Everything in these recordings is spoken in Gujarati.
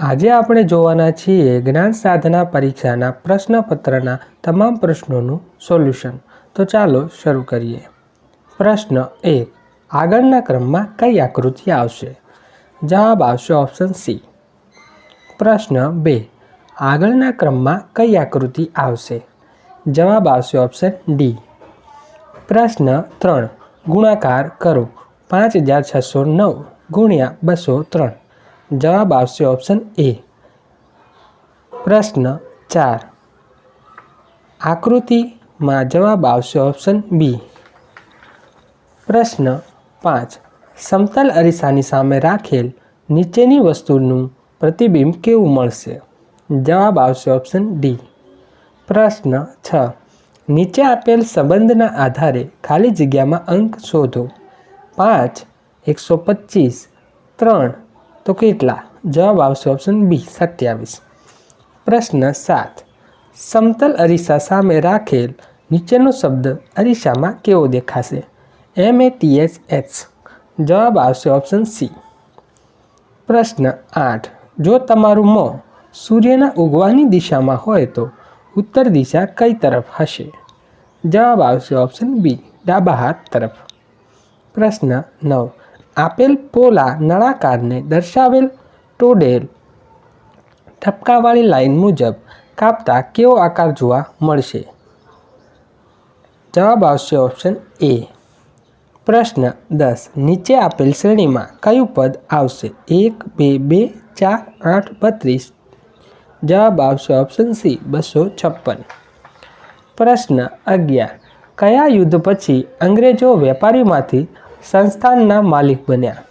આજે આપણે જોવાના છીએ જ્ઞાન સાધના પરીક્ષાના પ્રશ્નપત્રના તમામ પ્રશ્નોનું સોલ્યુશન. તો ચાલો શરૂ કરીએ. પ્રશ્ન 1. આગળના ક્રમમાં કઈ આકૃતિ આવશે? જવાબ આવશે ઓપ્શન સી. પ્રશ્ન 2. આગળના ક્રમમાં કઈ આકૃતિ આવશે? જવાબ આવશે ઓપ્શન ડી. પ્રશ્ન 3. ગુણાકાર કરો 5609 ગુણ્યા 203. જવાબ આવશે ઓપ્શન એ. પ્રશ્ન 4. આકૃતિમાં જવાબ આવશે ઓપ્શન બી. પ્રશ્ન 5. સમતલ અરીસાની સામે રાખેલ નીચેની વસ્તુનું પ્રતિબિંબ કેવું મળશે? જવાબ આવશે ઓપ્શન ડી. પ્રશ્ન 6. નીચે આપેલ સંબંધના આધારે ખાલી જગ્યામાં અંક શોધો. 5, 125, 3 તો કેટલા? જવાબ આવશે ઓપ્શન બી 27. પ્રશ્ન 7. સમતલ અરીસા સામે રાખેલ નીચેનો શબ્દ અરીસામાં કેવો દેખાશે? MATHS. જવાબ આવશે ઓપ્શન સી. પ્રશ્ન 8. જો તમારું મોં સૂર્યના ઉગવાની દિશામાં હોય તો ઉત્તર દિશા કઈ તરફ હશે? જવાબ આવશે ઓપ્શન બી ડાબા હાથ તરફ. પ્રશ્ન 9. આપેલ પોલા નળાકારને દર્શાવેલ ટોડેલ ટપકાવાળી લાઇન મુજબ કાપતા કેવો આકાર જોવા મળશે? જવાબ આવશે ઓપ્શન એ. પ્રશ્ન 10. નીચે આપેલ શ્રેણીમાં કયું પદ આવશે? 1, 2, 2, 4, 8, 32. જવાબ આવશે ઓપ્શન સી 256. પ્રશ્ન 11. કયા યુદ્ધ પછી અંગ્રેજો વેપારીમાંથી સંસ્થાનના માલિક બન્યા?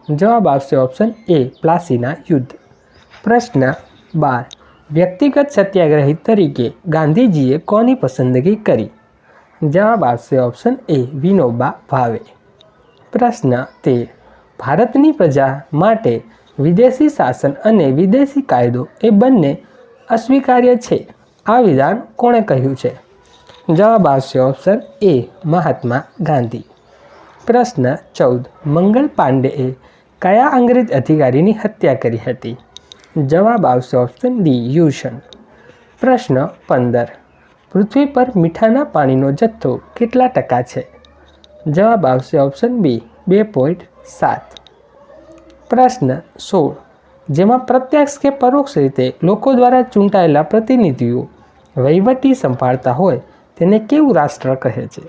જવાબ આવશે ઓપ્શન એ પ્લાસીના યુદ્ધ. પ્રશ્ન 12. વ્યક્તિગત સત્યાગ્રહી તરીકે ગાંધીજીએ કોની પસંદગી કરી? જવાબ આવશે ઓપ્શન એ વિનોબા ભાવે. પ્રશ્ન 13. ભારતની પ્રજા માટે વિદેશી શાસન અને વિદેશી કાયદો એ બંને અસ્વીકાર્ય છે. આ વિધાન કોણે કહ્યું છે? જવાબ આવશે ઓપ્શન એ મહાત્મા ગાંધી. પ્રશ્ન 14. મંગલ પાંડેએ કયા અંગ્રેજ અધિકારીની હત્યા કરી હતી? જવાબ આવશે ઓપ્શન ડી યુશન. પ્રશ્ન 15. પૃથ્વી પર મીઠાના પાણીનો જથ્થો કેટલા ટકા છે? જવાબ આવશે ઓપ્શન બી 2.7. પ્રશ્ન 16. જેમાં પ્રત્યક્ષ કે પરોક્ષ રીતે લોકો દ્વારા ચૂંટાયેલા પ્રતિનિધિઓ વહીવટી સંભાળતા હોય તેને કેવું રાષ્ટ્ર કહે છે?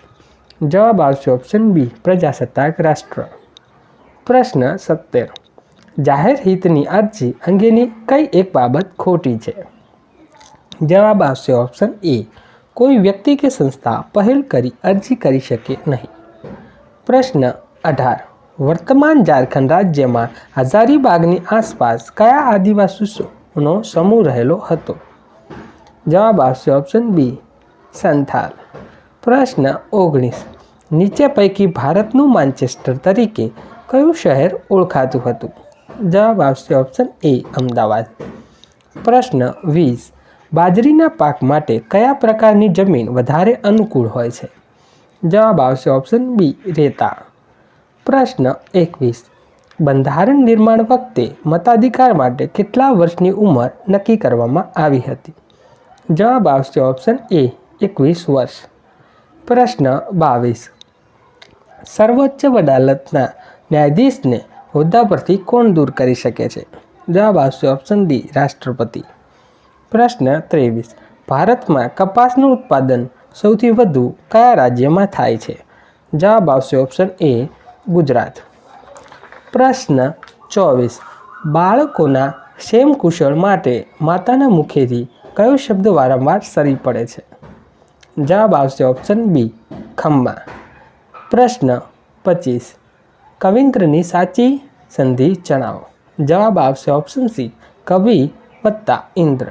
જવાબ આવશે ઓપ્શન બી પ્રજાસત્તાક રાષ્ટ્ર. પ્રશ્ન 17. જાહેર હિતની અરજી અંગેની કઈ એક બાબત ખોટી છે? જવાબ આવશે ઓપ્શન એ કોઈ વ્યક્તિ કે સંસ્થા પહેલ કરી અરજી કરી શકે નહીં. પ્રશ્ન 18. વર્તમાન ઝારખંડ રાજ્યમાં હજારીબાગની આસપાસ કયા આદિવાસીઓનો સમૂહ રહેલો હતો? જવાબ આવશે ઓપ્શન બી સંથાલ. પ્રશ્ન 19. નીચે પૈકી ભારતનું માન્ચેસ્ટર તરીકે કયું શહેર ઓળખાતું હતું? જવાબ આવશે ઓપ્શન એ અમદાવાદ. પ્રશ્ન 20. બાજરીના પાક માટે કયા પ્રકારની જમીન વધારે અનુકૂળ હોય છે? જવાબ આવશે ઓપ્શન બી રેતાળ. પ્રશ્ન 21. બંધારણ નિર્માણ વખતે મતાધિકાર માટે કેટલા વર્ષની ઉંમર નક્કી કરવામાં આવી હતી? જવાબ આવશે ઓપ્શન એ 21 વર્ષ. પ્રશ્ન 22. સર્વોચ્ચ અદાલતના ન્યાયાધીશને હોદ્દા પરથી કોણ દૂર કરી શકે છે? જવાબ આવશે ઓપ્શન ડી રાષ્ટ્રપતિ. પ્રશ્ન 23. ભારતમાં કપાસનું ઉત્પાદન સૌથી વધુ કયા રાજ્યમાં થાય છે? જવાબ આવશે ઓપ્શન એ ગુજરાત. પ્રશ્ન 24. બાળકોના ક્ષેમકુશળ માટે માતાના મુખેથી કયો શબ્દ વારંવાર સરી પડે છે? જવાબ આવશે ઓપ્શન બી ખમ્મા. પ્રશ્ન 25. કવિંદ્રની સાચી સંધિ જણાવો. જવાબ આવશે ઓપ્શન સી કવિ વત્તા इंद्र.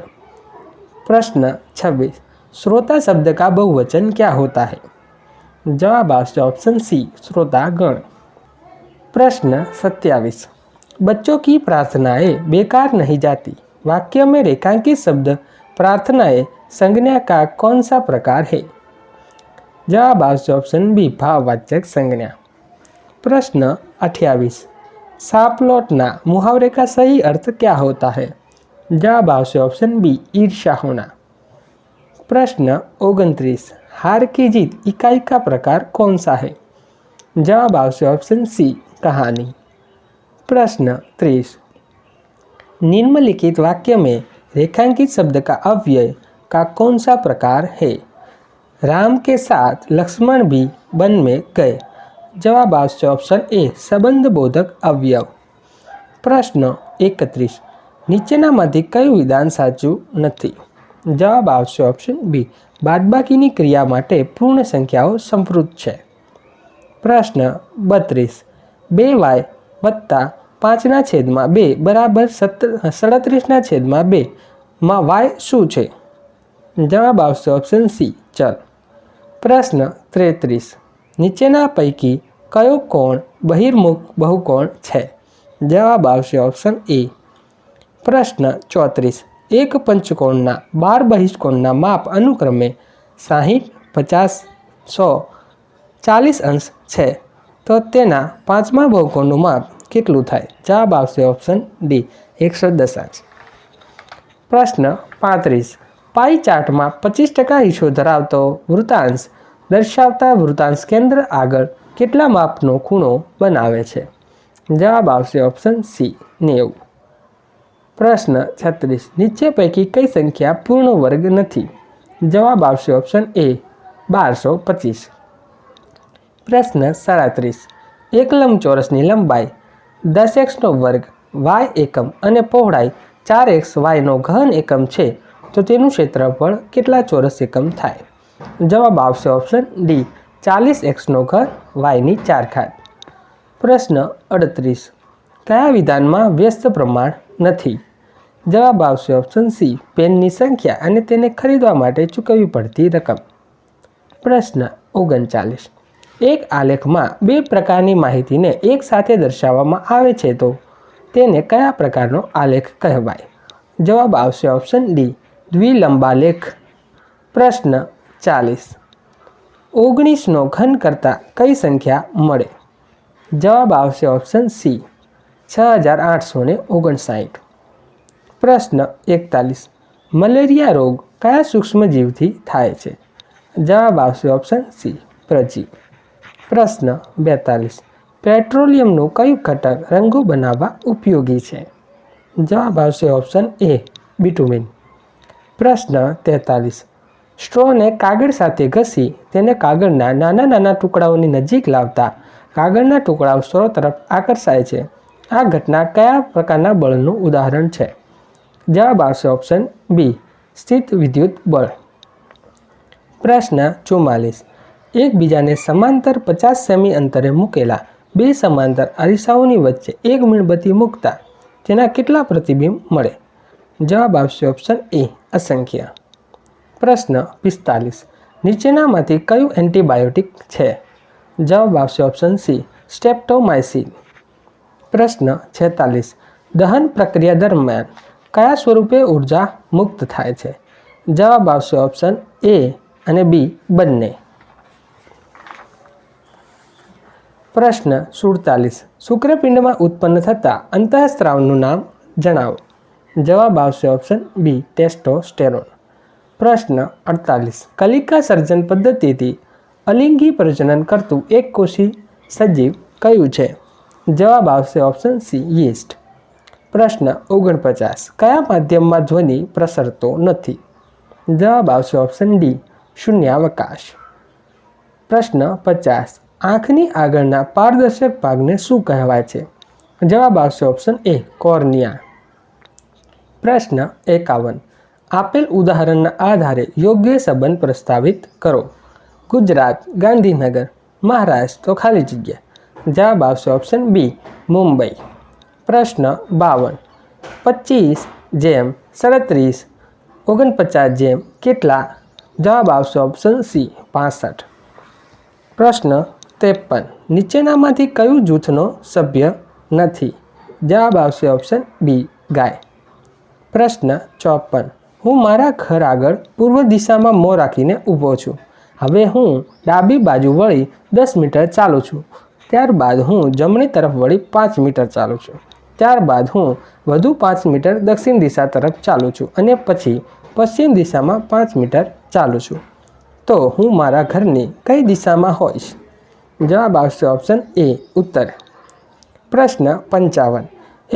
प्रश्न 26. श्रोता शब्द का बहुवचन क्या होता है? जवाब आवश्य ऑप्शन सी श्रोतागण. प्रश्न 27. बच्चों की प्रार्थनाएं बेकार नहीं जाती. वाक्य में रेखांकित शब्द प्रार्थनाएं संज्ञा का कौन सा प्रकार है? जवाब आवश्य ऑप्शन बी भाववाचक संज्ञा. प्रश्न 28. सापलोटना मुहावरे का सही अर्थ क्या होता है? जवाब आवशे ऑप्शन बी ईर्ष्या होना। प्रश्न 29, हार की जीत इकाई का प्रकार कौन सा है? जवाब आवशे ऑप्शन सी कहानी। प्रश्न 30, निम्नलिखित वाक्य में रेखांकित शब्द का अव्यय का कौन सा प्रकार है? राम के साथ लक्ष्मण भी वन में गए। जवाब आवशे ऑप्शन ए संबंध बोधक अवयव। प्रश्न 31, નીચેનામાંથી કયું વિધાન સાચું નથી? જવાબ આવશે ઓપ્શન બી બાદબાકીની ક્રિયા માટે પૂર્ણ સંખ્યાઓ સંપૃક્ત છે। પ્રશ્ન 32, 2y વત્તા 5/2 બરાબર 37/2 માં y શું છે? જવાબ આવશે ઓપ્શન સી ચલ। પ્રશ્ન 33, નીચેના પૈકી કયો કોણ બહિર્મુખ બહુકોણ છે? જવાબ આવશે ઓપ્શન એ। प्रश्न 34, एक पंचकोणना 12 बहिष्कोणना माप अनुक्रमे 60, 50, 100, 40 अंश है तो तेना 5मा बहुकोणनुं माप केटलुं थाय? जवाब आवशे ऑप्शन डी 110 अंश। प्रश्न 35, पाई चार्ट में 25% हिस्सो धरावतो वृत्तांश दर्शावता वृत्तांश केंद्र आगळ केटला मापनो खूणो बनावे छे? जवाब आवशे ऑप्शन सी 90। प्रश्न 36, नीचे पैकी कई संख्या पूर्ण वर्ग नहीं? जवाब आवशे ऑप्शन ए 1225। प्रश्न 37, एक लंबचौरसनी लंबाई 10x નો વર્ગ y એકમ અને પહોળાઈ 4x y નો ઘન એકમ છે તો તેનું ક્ષેત્રફળ કેટલા ચોરસ એકમ થાય? જવાબ આવશે ઓપ્શન ડી 40x નો ઘન y ની 4 ઘાત। પ્રશ્ન 38, કયા વિધાનમાં વ્યસ્ત પ્રમાણ નથી? જવાબ આવશે ઓપ્શન સી પેનની સંખ્યા અને તેને ખરીદવા માટે ચૂકવવી પડતી રકમ। પ્રશ્ન 39, એક આલેખમાં બે પ્રકારની માહિતીને એક સાથે દર્શાવવામાં આવે છે તો તેને કયા પ્રકારનો આલેખ કહેવાય? જવાબ આવશે ઓપ્શન ડી દ્વિલંબાલેખ। પ્રશ્ન 40, 19નો ઘન કરતાં કઈ સંખ્યા મળે? જવાબ આવશે ઓપ્શન સી 6859। प्रश्न 41, मलेरिया रोग कया सूक्ष्मजीवथी थाय छे? जवाब आवशे ऑप्शन सी प्रजीव। प्रश्न 42, पेट्रोलियमनुं कयुं घटक रंगो बनाववा उपयोगी छे? जवाब आवशे ऑप्शन ए बिटुमिन। प्रश्न 43, स्ट्रॉ ने कागळ साथे घसी तेने कागळना नाना नाना टुकड़ाओनी नजीक लावता कागळना टुकड़ाओ स्ट्रॉ तरफ आकर्षाय छे। आ घटना कया प्रकारना बळनुं उदाहरण छे? जवाब आवशे ऑप्शन बी स्थित विद्युत बल। प्रश्न 44, एक बीजाने समांतर 50 सेमी अंतरे मूकेला बे समांतर अरीसाओनी वच्चे एक मीणबत्ती मूकता तेना केटला प्रतिबिंब मळे? जवाब आवशे ऑप्शन ए असंख्य। प्रश्न 45, नीचेनामांथी कयुं एंटीबायोटिक छे? जवाब आवशे ऑप्शन सी स्ट्रेप्टोमाइसिन। प्रश्न 46, दहन प्रक्रिया दरमियान कया स्वरूपे ऊर्जा मुक्त थाय छे? जवाब आवशे ऑप्शन ए अने बी बंने। प्रश्न 47, शुक्रपिंड में उत्पन्न थता अंतःस्रावनुं नाम जणावो। जवाब आवशे ऑप्शन बी टेस्टोस्टेरोन। प्रश्न 48, कलिका सर्जन पद्धति अलिंगी प्रजनन करतु एक कोशी सजीव कयुं छे? जवाब आवशे ऑप्शन सी यीस्ट। प्रश्न 49, कया माध्यम में ध्वनि प्रसरतो नथी? जवाब आवशे ऑप्शन डी शून्यावकाश। प्रश्न 50, आँखनी आगळना पारदर्शक भागने शुं कहेवाय छे? जवाब आवशे ऑप्शन ए कॉर्निया। प्रश्न 51, आपेल उदाहरणना आधारे योग्य संबंध प्रस्तावित करो। गुजरात, गांधीनगर, महाराष्ट्र तो खाली जग्या। जवाब आवशे ऑप्शन बी मुंबई। प्रश्न 52, 25 જેમ 37 49 જેમ કેટલા? જવાબ આવશે ઓપ્શન સી 65। પ્રશ્ન 53, નીચેનામાંથી કયું જૂથનો સભ્ય નથી? જવાબ આવશે ઓપ્શન બી ગાય। પ્રશ્ન 54, હું મારા ઘર આગળ પૂર્વ દિશામાં મોં રાખીને ઊભો છું। હવે હું ડાબી બાજુ વળી 10 મીટર ચાલું છું, ત્યારબાદ હું જમણી તરફ વળી 5 મીટર ચાલું છું। ત્યારબાદ હું વધુ 5 મીટર દક્ષિણ દિશા તરફ ચાલું છું અને પછી પશ્ચિમ દિશામાં 5 મીટર ચાલું છું તો હું મારા ઘરની કઈ દિશામાં હોઈશ? જવાબ આવશે ઓપ્શન એ ઉત્તર. પ્રશ્ન 55.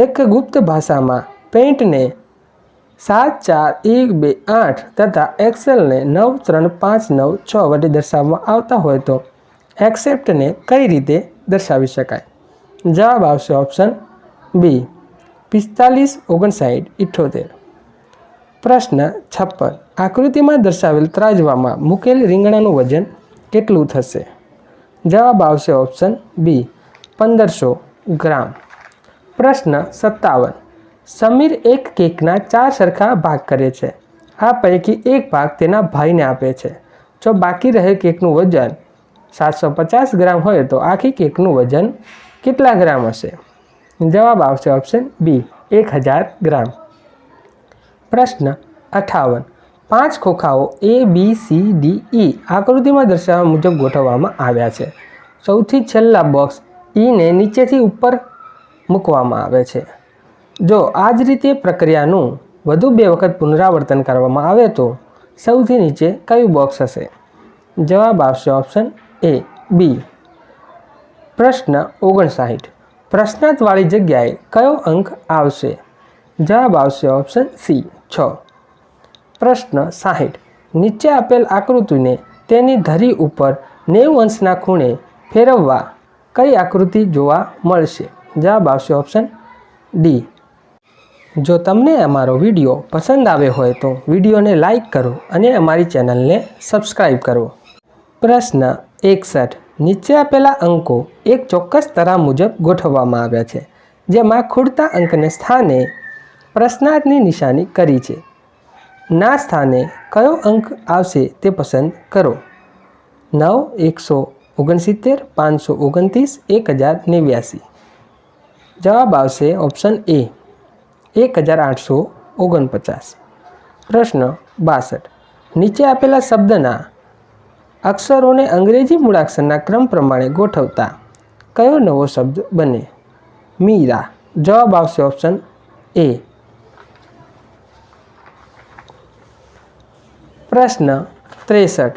એક ગુપ્ત ભાષામાં પેઇન્ટને 7 4 1 2 8 તથા એક્સેલને 9 3 5 9 6 વડે દર્શાવવામાં આવતા હોય તો એક્સેપ્ટને કઈ રીતે દર્શાવી શકાય? જવાબ આવશે ઓપ્શન બી 45 59 78. પ્રશ્ન 56. આકૃતિમાં દર્શાવેલ ત્રાજવામાં મૂકેલ રીંગણાનું વજન કેટલું થશે? જવાબ આવશે ઓપ્શન બી 1500 ગ્રામ. પ્રશ્ન 57. સમીર એક કેકના 4 સરખા ભાગ કરે છે. આ પૈકી એક ભાગ તેના ભાઈને આપે છે. જો બાકી રહેલ કેકનું વજન 750 ગ્રામ હોય તો આખી કેકનું વજન કેટલા ગ્રામ હશે? જવાબ આવશે ઓપ્શન બી 1000 ગ્રામ. પ્રશ્ન 58. 5 ખોખાઓ A B C D E આકૃતિમાં દર્શાવ્યા મુજબ ગોઠવવામાં આવ્યા છે. સૌથી છેલ્લા બોક્સ E ને નીચેથી ઉપર મૂકવામાં આવે છે. જો આ જ રીતે પ્રક્રિયાનું વધુ 2 વખત પુનરાવર્તન કરવામાં આવે તો સૌથી નીચે કયું બોક્સ હશે? જવાબ આવશે ઓપ્શન એ બી. પ્રશ્ન 59. પ્રશ્નાર્થવાળી જગ્યાએ કયો અંક આવશે? જવાબ આવશે ઓપ્શન સી 6. પ્રશ્ન 60. નીચે આપેલ આકૃતિને તેની ધરી ઉપર 90 અંશના ખૂણે ફેરવવા કઈ આકૃતિ જોવા મળશે? જવાબ આવશે ઓપ્શન ડી. જો તમને અમારો વિડીયો પસંદ આવ્યો હોય તો વિડીયોને લાઈક કરો અને અમારી ચેનલને સબસ્ક્રાઈબ કરો. પ્રશ્ન 61. નીચે આપેલા અંકો એક ચોક્કસ તરા મુજબ ગોઠવવામાં આવ્યા છે જેમાં ખૂટતા અંકને સ્થાને પ્રશ્નાર્થની નિશાની કરી છે. ના સ્થાને કયો અંક આવશે તે પસંદ કરો. 9 169 529 1089. જવાબ આવશે ઓપ્શન એ 1849. પ્રશ્ન 62. નીચે આપેલા શબ્દના અક્ષરોને અંગ્રેજી મૂળાક્ષરના ક્રમ પ્રમાણે ગોઠવતા કયો નવો શબ્દ બને? મીરા. જવાબ આવશે ઓપ્શન એ. પ્રશ્ન 63.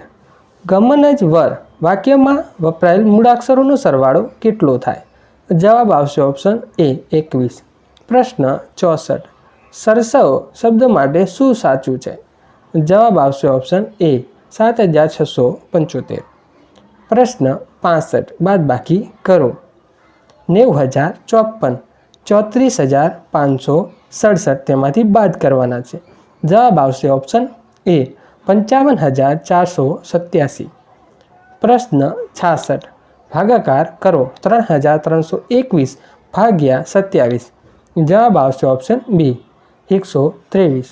ગમન જ વર વાક્યમાં વપરાયેલ મૂળાક્ષરોનો સરવાળો કેટલો થાય? જવાબ આવશે ઓપ્શન એ 21. પ્રશ્ન 64. સરસવ શબ્દ માટે શું સાચું છે? જવાબ આવશે ઓપ્શન એ 7675. પ્રશ્ન 65. બાદબાકી કરો. 90,054 34,567 તેમાંથી બાદ કરવાના છે. જવાબ આવશે ઓપ્શન એ 55,487. પ્રશ્ન 66. ભાગાકાર કરો. 3,321 ભાગ્યા 27. જવાબ આવશે ઓપ્શન બી 123.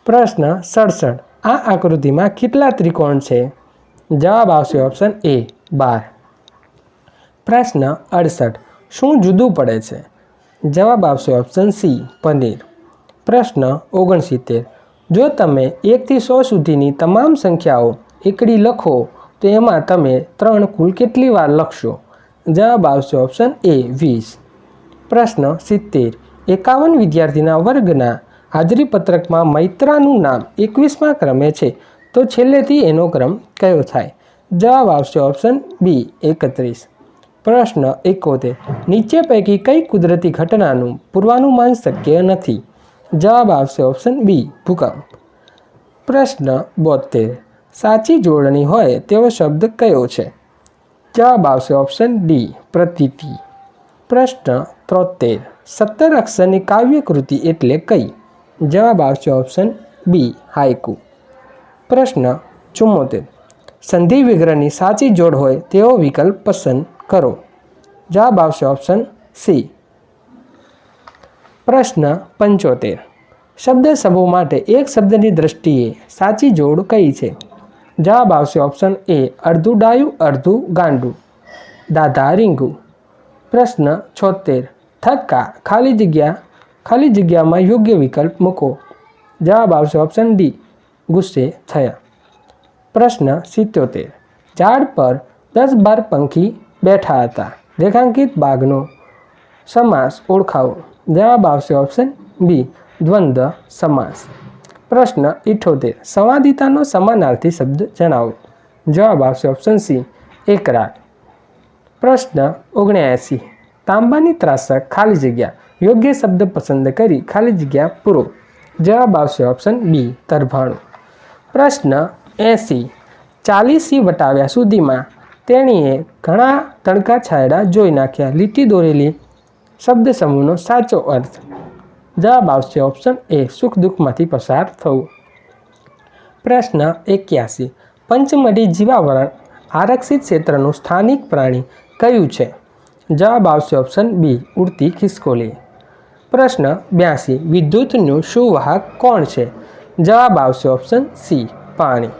પ્રશ્ન 67. આ આકૃતિમાં કેટલા ત્રિકોણ છે? જવાબ આવશે ઓપ્શન એ 12. પ્રશ્ન 68. શું જુદું પડે છે? જવાબ આવશે ઓપ્શન સી પનીર. પ્રશ્ન 69. જો તમે 1 થી 100 સુધીની તમામ સંખ્યાઓ એકડી લખો તો એમાં તમે 3 કુલ કેટલી વાર લખશો? જવાબ આવશે ઓપ્શન એ 20. પ્રશ્ન 70. 51 વિદ્યાર્થીના વર્ગના હાજરીપત્રકમાં મૈત્રાનું નામ 21મા ક્રમે છે તો છેલ્લેથી એનો ક્રમ કયો થાય? જવાબ આવશે ઓપ્શન બી 31. પ્રશ્ન 71. નીચે પૈકી કઈ કુદરતી ઘટનાનું પૂર્વાનુમાન શક્ય નથી? જવાબ આવશે ઓપ્શન બી ભૂકંપ. પ્રશ્ન 72. સાચી જોડણી હોય તેવો શબ્દ કયો છે? જવાબ આવશે ઓપ્શન ડી પ્રતીતિ. પ્રશ્ન 73. 17 અક્ષરની કાવ્યકૃતિ એટલે કઈ? જવાબ આવશે ઓપ્શન બી હાઇકુ. પ્રશ્ન 74. સંધિ વિગ્રહની સાચી જોડ હોય તેવો વિકલ્પ પસંદ કરો. જવાબ આવશે ઓપ્શન સી. પ્રશ્ન 75. શબ્દ સમૂહ માટે એક શબ્દની દ્રષ્ટિએ સાચી જોડ કઈ છે? જવાબ આવશે ઓપ્શન એ અડધું ડાયું અડધું ગાંડું. દાદા રીંગુ. પ્રશ્ન 76. થક્કા ખાલી જગ્યામાં યોગ્ય વિકલ્પ મૂકો. જવાબ આવશે ઓપ્શન ડી ગુસ્સે થયા. પ્રશ્ન 77. ઝાડ પર 10-12 પંખી બેઠા હતા. રેખાંકિત ભાગનો સમાસ ઓળખાવો. જવાબ આવશે ઓપ્શન બી દ્વંદ્વ સમાસ. પ્રશ્ન 78 સંવાદિતાનો સમાનાર્થી શબ્દ જણાવો. જવાબ આવશે ઓપ્શન સી એકરાર. પ્રશ્ન 79 તાંબાની ત્રાસક ખાલી જગ્યા યોગ્ય શબ્દ પસંદ કરી ખાલી જગ્યા પૂરો. જવાબ આવશે ઓપ્શન બી તરભાણું. પ્રશ્ન 80 40 વટાવ્યા સુધીમાં તેણીએ ઘણા તડકા છાંયડા જોઈ નાખ્યા. લીટી દોરેલી શબ્દ સમૂહનો સાચો અર્થ. જવાબ આવશે ઓપ્શન એ સુખ દુઃખમાંથી પસાર થવું. પ્રશ્ન 81 પંચમઢી જીવાવરણ આરક્ષિત ક્ષેત્રનું સ્થાનિક પ્રાણી કયું છે? જવાબ આવશે ઓપ્શન બી ઉડતી ખિસકોલી. પ્રશ્ન 82 વિદ્યુતનું સુવાહક કોણ છે? જવાબ આવશે ઓપ્શન સી પાણી.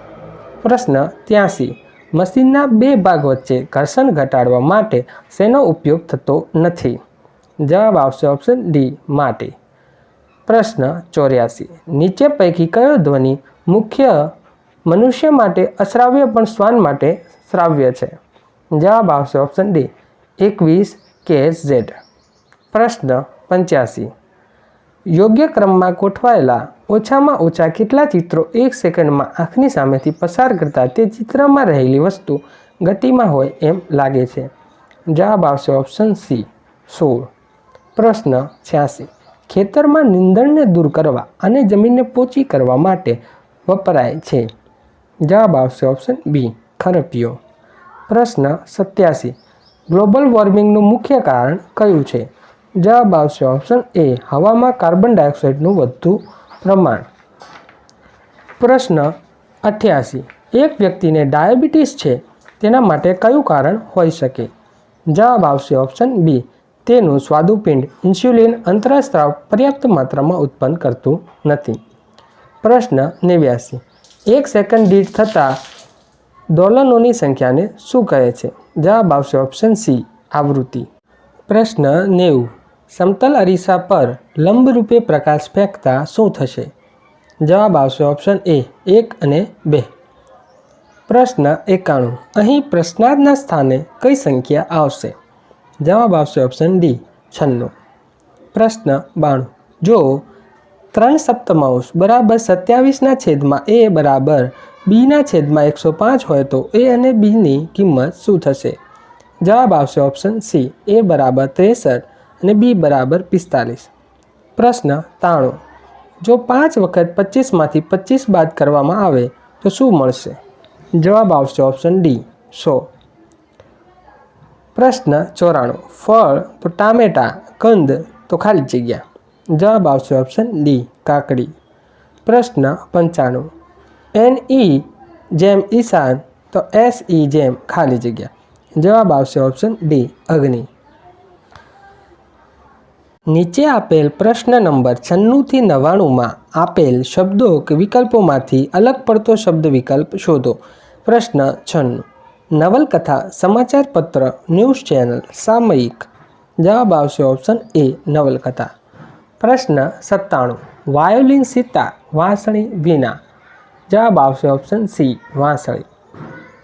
પ્રશ્ન 83 મશીનના બે ભાગ વચ્ચે ઘર્ષણ ઘટાડવા માટે શેનો ઉપયોગ થતો નથી? જવાબ આવશે ઓપ્શન ડી માટી. પ્રશ્ન 84 નીચે પૈકી કયો ધ્વનિ મુખ્ય મનુષ્ય માટે અશ્રાવ્ય પણ શ્વાન માટે શ્રાવ્ય છે? જવાબ આવશે ઓપ્શન ડી 21 KZ. પ્રશ્ન 85 યોગ્ય ક્રમમાં ગોઠવાયેલા ઓછામાં ઓછા કેટલા ચિત્રો એક સેકન્ડમાં આંખની સામેથી પસાર કરતા તે ચિત્રમાં રહેલી વસ્તુ ગતિમાં હોય એમ લાગે છે? જવાબ આવશે ઓપ્શન સી 16. પ્રશ્ન 86 ખેતરમાં નીંદણને દૂર કરવા અને જમીનને પોચી કરવા માટે વપરાય છે? જવાબ આવશે ઓપ્શન બી ખરપિયો. પ્રશ્ન 87 ગ્લોબલ વોર્મિંગનું મુખ્ય કારણ કયું છે? જવાબ આવશે ઓપ્શન એ હવામાં કાર્બન ડાયોક્સાઇડનું વધતું પ્રમાણ. પ્રશ્ન 88 એક વ્યક્તિને ડાયાબિટીસ છે તેના માટે કયું કારણ હોઈ શકે? જવાબ આવશે ઓપ્શન બી તેનું સ્વાદુપિંડ ઇન્સ્યુલિન અંતરસ્ત્રાવ પર્યાપ્ત માત્રામાં ઉત્પન્ન કરતું નથી. પ્રશ્ન 89 એક સેકન્ડ દીઠ થતા દોલનોની સંખ્યાને શું કહે છે? જવાબ આવશે ઓપ્શન સી આવૃત્તિ. પ્રશ્ન 90 સમતલ અરીસા પર લંબરૂપે પ્રકાશ ફેંકતા શું થશે? જવાબ આવશે ઓપ્શન એ 1 અને 2. પ્રશ્ન 91 અહીં પ્રશ્નાર્થના સ્થાને કઈ સંખ્યા આવશે? જવાબ આવશે ઓપ્શન ડી 96. પ્રશ્ન 92 જો 3/7 બરાબર 27ના છેદમાં a બરાબર bના છેદમાં 105 હોય તો a અને bની કિંમત શું થશે? જવાબ આવશે ઓપ્શન સી a બરાબર 63 અને b બરાબર 45. પ્રશ્ન 93 જો 5 વખત 25માંથી 25 બાદ કરવામાં આવે તો શું મળશે? જવાબ આવશે ઓપ્શન ડી 100. પ્રશ્ન 94 ફળ તો ટામેટા, કંદ તો ખાલી જગ્યા. જવાબ આવશે ઓપ્શન ડી કાકડી. પ્રશ્ન 95 NE જેમ ઈશાન તો SE જેમ ખાલી જગ્યા. જવાબ આવશે ઓપ્શન ડી અગ્નિ. નીચે આપેલ પ્રશ્ન નંબર 96 થી 99માં આપેલ શબ્દો કે વિકલ્પોમાંથી અલગ પડતો શબ્દ વિકલ્પ શોધો. પ્રશ્ન 96 નવલકથા, સમાચાર પત્ર, ન્યૂઝ ચેનલ, સામયિક. જવાબ આવશે ઓપ્શન એ નવલકથા. પ્રશ્ન 97 વાયોલિન, સિતાર, વાંસળી, વીણા. જવાબ આવશે ઓપ્શન સી વાંસળી.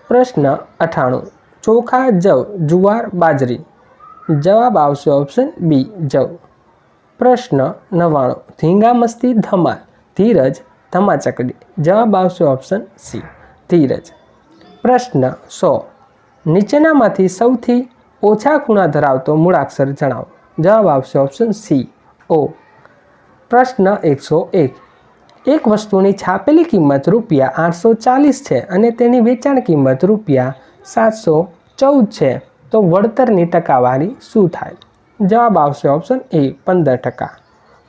પ્રશ્ન 98 ચોખા, જવ, જુવાર, બાજરી. જવાબ આવશે ઓપ્શન બી જવ. પ્રશ્ન 99 ધીંગામસ્તી, ધમાલ, ધીરજ, ધમાચકડી. જવાબ આવશે ઓપ્શન સી ધીરજ. પ્રશ્ન 100 નીચેનામાંથી સૌથી ઓછા ખૂણા ધરાવતો મૂળાક્ષર જણાવો. જવાબ આવશે ઓપ્શન સી ઓ. પ્રશ્ન 101 એક વસ્તુની છાપેલી કિંમત ₹840 છે અને તેની વેચાણ કિંમત ₹714 છે તો વળતરની ટકાવારી શું થાય? જવાબ આવશે ઓપ્શન એ 15%.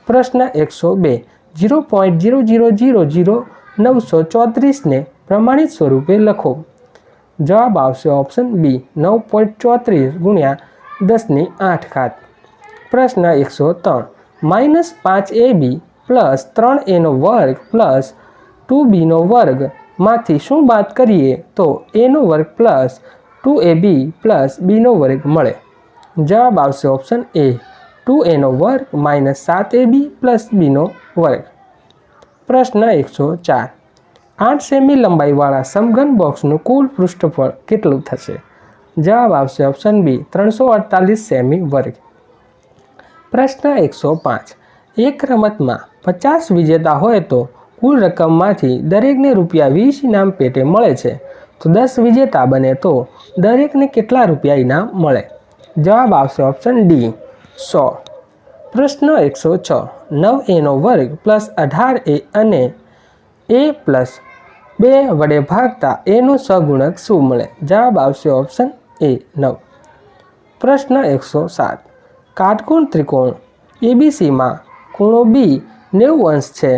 પ્રશ્ન 102 0.0000934ને પ્રમાણિત સ્વરૂપે લખો. જવાબ આવશે ઓપ્શન બી 9.34 × 10⁸. પ્રશ્ન 103 -5ab + 3a² + 2b² માંથી શું બાદ કરીએ તો a² + 2ab + b² મળે? જવાબ આવશે ઓપ્શન એ 2a² - 7ab + b². પ્રશ્ન 104 8 સેમી લંબાઈવાળા સમઘન બોક્સનું કુલ પૃષ્ઠફળ કેટલું થશે? જવાબ આવશે ઓપ્શન બી 348 સેમી². પ્રશ્ન 105. એક રમતમાં 50 વિજેતા હોય તો કુલ રકમમાંથી દરેકને ₹20 ઇનામ પેટે મળે છે, તો 10 વિજેતા બને તો દરેકને કેટલા રૂપિયા ઇનામ મળે? જવાબ આવશે ઓપ્શન ડી 100. પ્રશ્ન 106. 9a² + 18a અને a + 2 વડે ભાગતા એનો સહગુણક શું મળે? જવાબ આવશે ઓપ્શન એ 9. પ્રશ્ન 107. કાટકોણ ત્રિકોણ ABCમાં ખૂણો B 90 અંશ છે.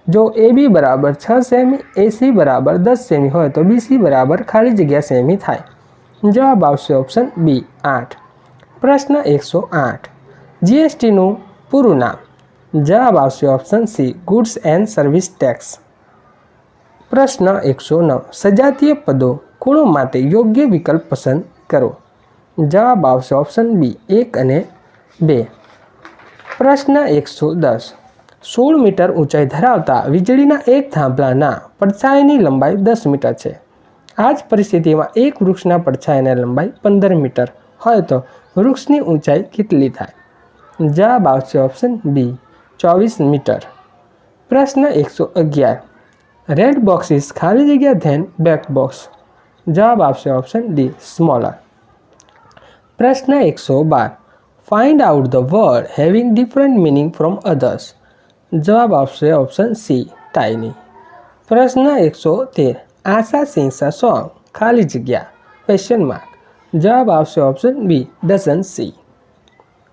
જો AB બરાબર 6 સેમી, AC બરાબર 10 સેમી હોય તો BC બરાબર ખાલી જગ્યા સેમી થાય. જવાબ આવશે ઓપ્શન બી 8. પ્રશ્ન 108. GSTનું પૂરું નામ? જવાબ આવશે option C goods and service tax. પ્રશ્ન 109. સજાતીય પદો ખૂણો માટે યોગ્ય વિકલ્પ પસંદ કરો. જવાબ આવશે ઓપ્શન બી 1 અને 2. પ્રશ્ન 110. 16 મીટર ઊંચાઈ ધરાવતા વીજળીના એક થાંભલાના પડછાયાની લંબાઈ 10 મીટર છે. આ જ પરિસ્થિતિમાં એક વૃક્ષના પડછાયાની લંબાઈ 15 મીટર હોય તો વૃક્ષની ઊંચાઈ કેટલી થાય? જવાબ આવશે ઓપ્શન બી 24 મીટર. પ્રશ્ન 111. રેડ બોક્સ ઇઝ ખાલી જગ્યા ધેન બ્લેક બોક્સ. જવાબ આવશે ઓપ્શન ડી સ્મોલર. પ્રશ્ન 112. Find out the word having different meaning from others. જવાબ આવશે ઓપ્શન સી ટાઇની. પ્રશ્ન 113. આશા સિંગ્સ અ સોંગ ખાલી જગ્યા ? જવાબ આવશે ઓપ્શન બી ડઝન્ટ સી.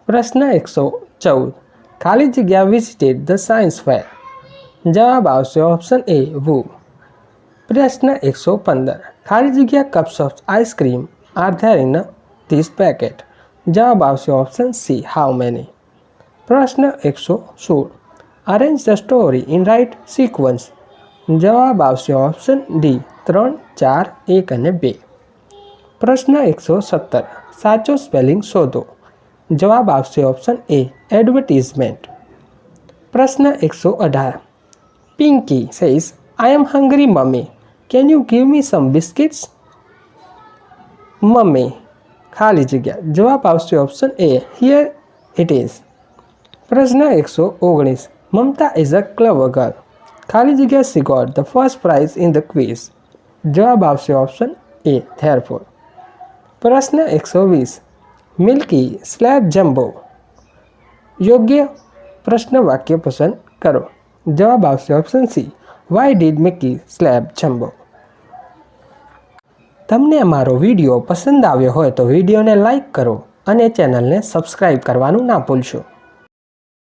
પ્રશ્ન 114. ખાલી જગ્યા વિઝિટેડ ધ સાયન્સ ફેર. જવાબ આવશે ઓપ્શન એ વુ. પ્રશ્ન 115. ખાલી જગ્યા cups of ice cream are there in this packet. જવાબ આવશે ઓપ્શન સી હાઉ મેની. પ્રશ્ન 116. Arrange the story in right sequence. જવાબ આવશે ઓપ્શન ડી 3, 4, 1 અને 2. પ્રશ્ન 117. સાચો સ્પેલિંગ શોધો. જવાબ આવશે ઓપ્શન એ એડવર્ટિઝમેન્ટ. પ્રશ્ન 118. Pinky says I am hungry mummy, can you give me some biscuits? Mummy ખાલી જગ્યા. જવાબ આવશે option A here it is. પ્રશ્ન 119. Mamta is a clever girl. ખાલી જગ્યા she got the first prize in the quiz. જવાબ આવશે ઓપ્શન એ ધેરફોર. પ્રશ્ન 120. Milky slab jumbo. યોગ્ય પ્રશ્ન વાક્ય પસંદ કરો. જવાબ આવશે option C why did milky slab jumbo. તમને અમારો વિડીયો પસંદ આવ્યો હોય તો વિડીયોને લાઈક કરો અને ચેનલને સબસ્ક્રાઈબ કરવાનું ના ભૂલશો.